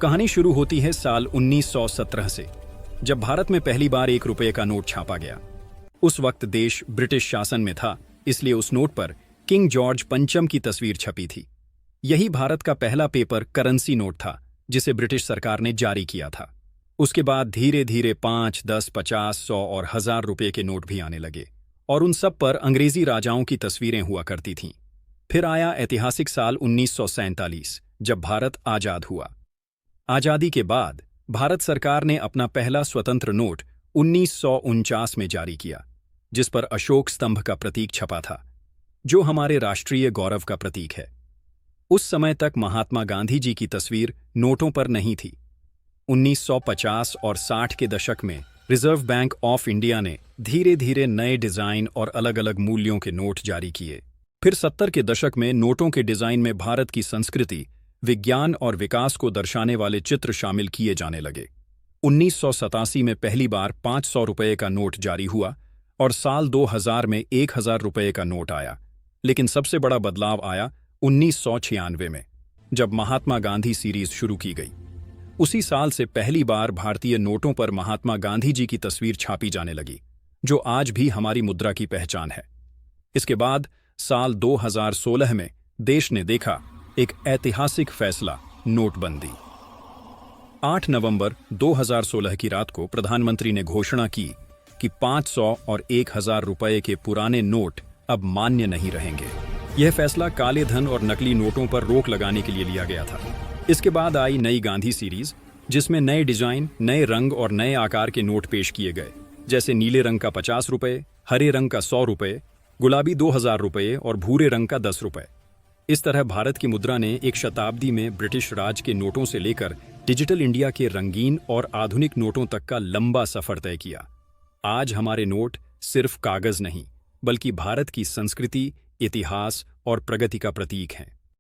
कहानी शुरू होती है साल 1917 से, जब भारत में पहली बार 1 रुपये का नोट छापा गया। उस वक्त देश ब्रिटिश शासन में था, इसलिए उस नोट पर किंग जॉर्ज पंचम की तस्वीर छपी थी। यही भारत का पहला पेपर करेंसी नोट था, जिसे ब्रिटिश सरकार ने जारी किया था। उसके बाद धीरे धीरे 5, 10, 50, 100 और 1000 रुपये के नोट भी आने लगे, और उन सब पर अंग्रेजी राजाओं की तस्वीरें हुआ करती थीं। फिर आया ऐतिहासिक साल 1947, जब भारत आजाद हुआ। आजादी के बाद भारत सरकार ने अपना पहला स्वतंत्र नोट 1949 में जारी किया, जिस पर अशोक स्तंभ का प्रतीक छपा था, जो हमारे राष्ट्रीय गौरव का प्रतीक है। उस समय तक महात्मा गांधी जी की तस्वीर नोटों पर नहीं थी। 1950 और 60 के दशक में रिजर्व बैंक ऑफ इंडिया ने धीरे धीरे नए डिजाइन और अलग अलग मूल्यों के नोट जारी किए। फिर 70 के दशक में नोटों के डिजाइन में भारत की संस्कृति, विज्ञान और विकास को दर्शाने वाले चित्र शामिल किए जाने लगे। 1987 में पहली बार 500 रुपये का नोट जारी हुआ और साल 2000 में 1000 रुपये का नोट आया। लेकिन सबसे बड़ा बदलाव आया 1996 में, जब महात्मा गांधी सीरीज शुरू की गई। उसी साल से पहली बार भारतीय नोटों पर महात्मा गांधी जी की तस्वीर छापी जाने लगी, जो आज भी हमारी मुद्रा की पहचान है। इसके बाद साल 2016 में देश ने देखा एक ऐतिहासिक फैसला, नोटबंदी। 8 नवंबर 2016 की रात को प्रधानमंत्री ने घोषणा की कि 500 और 1000 रुपये के पुराने नोट अब मान्य नहीं रहेंगे। यह फैसला काले धन और नकली नोटों पर रोक लगाने के लिए लिया गया था। इसके बाद आई नई गांधी सीरीज, जिसमें नए डिजाइन, नए रंग और नए आकार के नोट पेश किए गए, जैसे नीले रंग का 50 रुपये, हरे रंग का 100 रुपये, गुलाबी 2000 रुपये और भूरे रंग का 10 रुपये। इस तरह भारत की मुद्रा ने एक शताब्दी में ब्रिटिश राज के नोटों से लेकर डिजिटल इंडिया के रंगीन और आधुनिक नोटों तक का लंबा सफर तय किया। आज हमारे नोट सिर्फ कागज नहीं, बल्कि भारत की संस्कृति, इतिहास और प्रगति का प्रतीक हैं।